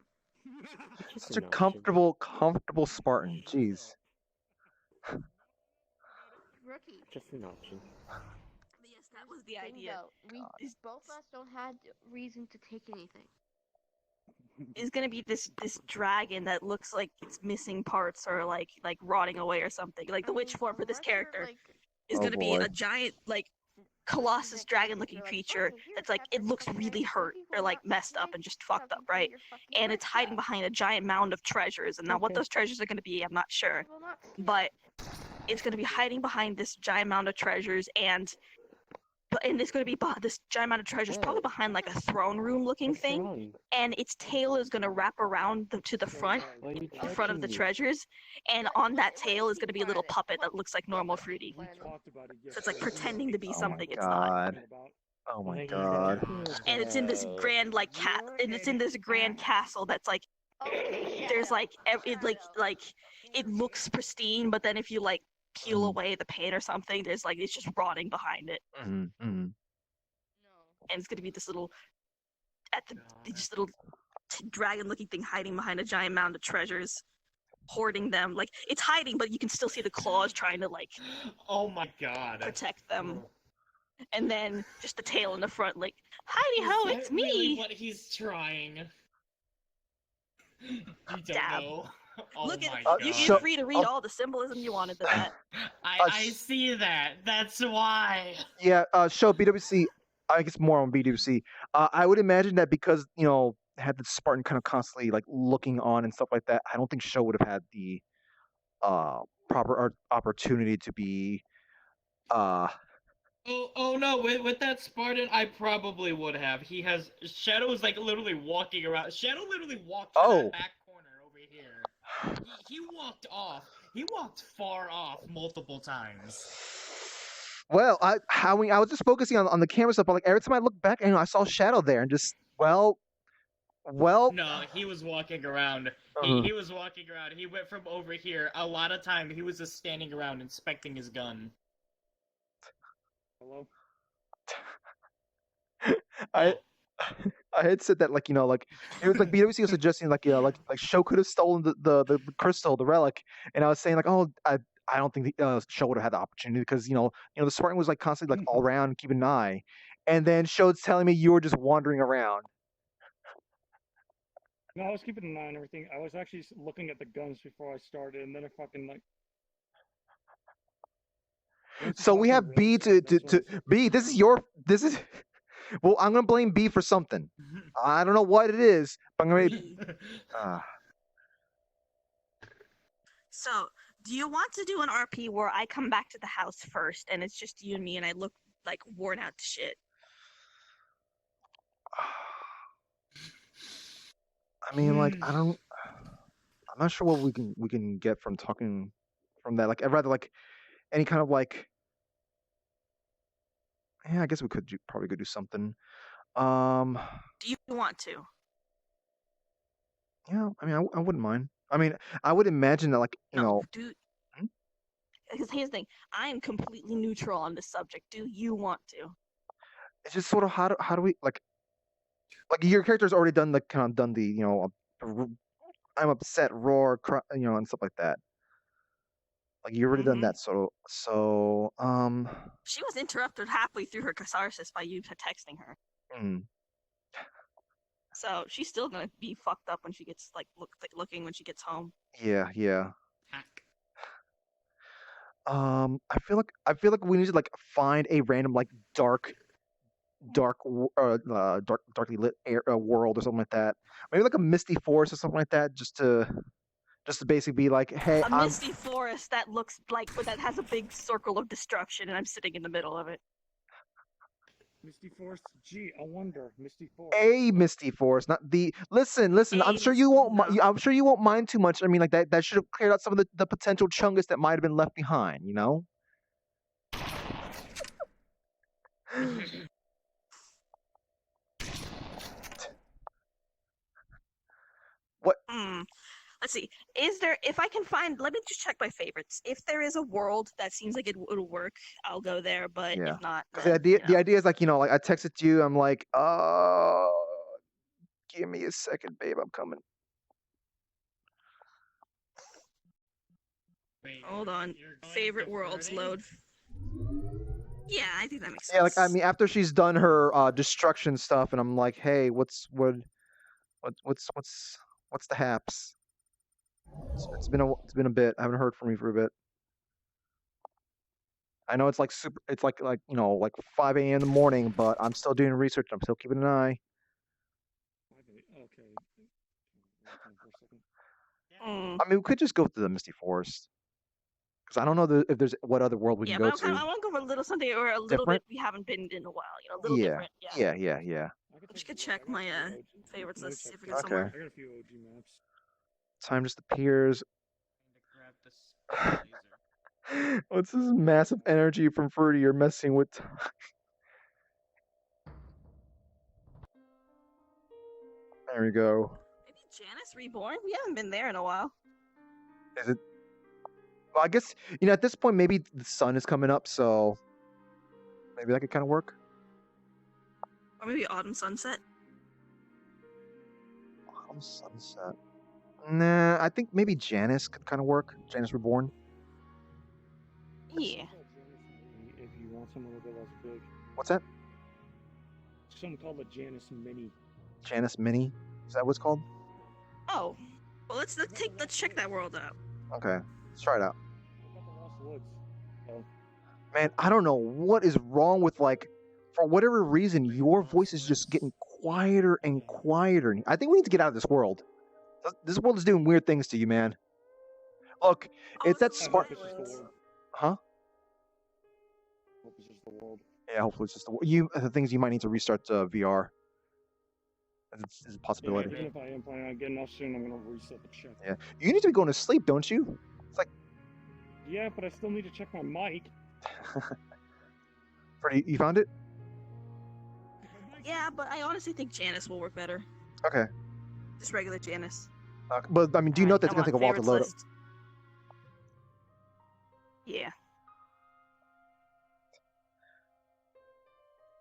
Just
Such
an
a
option.
comfortable Spartan. Jeez.
Rookie.
Just an option.
Yes, that was the
Thing
idea.
though, both of us don't have reason to take anything.
Is gonna be this dragon that looks like it's missing parts or like rotting away or something. Like the witch form for this
unless you're,
character
like,
is
Oh,
gonna be
boy.
a giant like colossus dragon looking creature that's like it looks really hurt or like messed up and just fucked up, right? And it's hiding behind a giant mound of treasures. And now what
Okay.
those treasures are gonna be, I'm not sure. But it's gonna be hiding behind this giant mound of treasures and it's gonna be this giant mound of treasures probably behind like a throne room looking
What's
thing.
wrong?
And its tail is going to wrap around to the front,
Why are you
in front of the
touching me?
treasures, and on that tail is going to be a little puppet that looks like normal Fruity.
We talked about it
So it's like
yesterday.
pretending to be
Oh my
something it's not.
God.
About-
Oh my
Why
god.
And it's in this grand like and it's in this grand castle that's like there's like it looks pristine, but then if you like peel away the paint or something, there's like it's just rotting behind it,
Mm-hmm.
and it's going to be this little this little dragon-looking thing hiding behind a giant mound of treasures, hoarding them. Like it's hiding, but you can still see the claws trying to like
Oh my god.
protect them. And then just the tail in the front, like, hidey
Is
ho,
that
it's
really
me.
what he's trying? You don't
Dab.
know. Oh
Look
my
at
god.
you're free to read all the symbolism you wanted to that.
I see that. That's why.
Yeah, Show BWC. I guess more on BWC. I would imagine that because had the Spartan kind of constantly like looking on and stuff like that. I don't think Show would have had the proper opportunity to be
Oh no, with that Spartan, I probably would have. Shadow is like literally walking around. Shadow literally walked to
Oh.
that back corner over here. He walked off. He walked far off multiple times.
Well, I was just focusing on the camera stuff, but like every time I looked back, I saw Shadow there, and just well.
No, he was walking around. He was walking around. He went from over here. A lot of time, he was just standing around inspecting his gun.
Hello?
I I had said that like like it was like BWC was suggesting like like Sho could have stolen the crystal, the relic, and I was saying like I don't think Sho would have had the opportunity because the Spartan was like constantly like all around keeping an eye, and then Sho's telling me you were just wandering around.
No, I was keeping an eye on everything. I was actually looking at the guns before I started, and then I fucking like.
So we have B to B. This is well, I'm gonna blame B for something. I don't know what it is, but I'm gonna.
So, do you want to do an RP where I come back to the house first and it's just you and me and I look like worn out to shit?
I mean, like I'm not sure what we can get from talking from that. Like I'd rather like any kind of like. Yeah, I guess we could probably go do something.
Do you want to?
Yeah, I mean, I wouldn't mind. I mean, I would imagine that, like,
dude.
Hmm?
Because here's the thing, I am completely neutral on this subject. Do you want to?
It's just sort of how do we like your character's already done the I'm upset, roar, cry, and stuff like that. Like you already done that, so
She was interrupted halfway through her catharsis by you texting her. So she's still gonna be fucked up when she gets looking when she gets home.
Yeah.
Hack.
I feel like we need to like find a random like darkly lit world or something like that. Maybe like a misty forest or something like that, just to basically be like, hey, I'm
misty forest that looks like, but that has a big circle of destruction, and I'm sitting in the middle of it.
Misty Forest. Gee, I wonder. Misty Forest.
A misty forest, not the. Listen. I'm sure you won't. I'm sure you won't mind too much. I mean, like that should have cleared out some of the potential chungus that might have been left behind. What?
Let's see. Is there? If I can find, let me just check my favorites. If there is a world that seems like it'll work, I'll go there. But if not, then,
the idea is like like I texted you. I'm like, give me a second, babe. I'm coming.
Wait,
hold on. Favorite worlds load. Yeah, I think that makes sense.
Yeah, like I mean, after she's done her destruction stuff, and I'm like, hey, what's the haps? It's been a bit. I haven't heard from you for a bit. I know it's like super. It's like 5 a.m. in the morning, but I'm still doing research. I'm still keeping an eye.
Okay.
I mean, we could just go to the Misty Forest, because I don't know if there's what other world we can go to.
I want to go for a little something or a little bit we haven't been in a while. A little different.
Yeah.
I just could check my favorites list. See if we got somewhere.
I got a few OG maps.
Time just appears. What's this massive energy from Fruity you're messing with? There we go.
Maybe Janice Reborn? We haven't been there in a while.
Is it? Well, I guess, at this point, maybe the sun is coming up, so maybe that could kind of work.
Or maybe Autumn Sunset?
Autumn Sunset. Nah, I think maybe Janice could kind of work. Janice Reborn.
Yeah.
If you want someone that was big.
What's that?
Something called the Janice Mini.
Janice Mini? Is that what it's called?
Oh. Well, let's check that world out.
Okay. Let's try it out. Man, I don't know what is wrong with, like, for whatever reason, your voice is just getting quieter and quieter. I think we need to get out of this world. This world is doing weird things to you, man. Look, it's that spark. Huh?
Hope it's just the world.
Yeah, hopefully it's just the things you might need to restart VR. It's a possibility.
Yeah, even if I am planning on getting off soon, I'm gonna reset the check.
Yeah, you need to be going to sleep, don't you? It's like.
Yeah, but I still need to check my mic.
Freddie, you found it?
Yeah, but I honestly think Janice will work better.
Okay.
Just regular Janice.
But I mean, do you know that's gonna take a while to load up?
Yeah.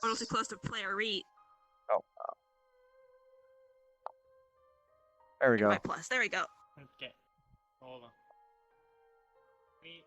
Honestly close to player read.
Oh. There we go.
My plus. There we go.
Okay. Hold on. We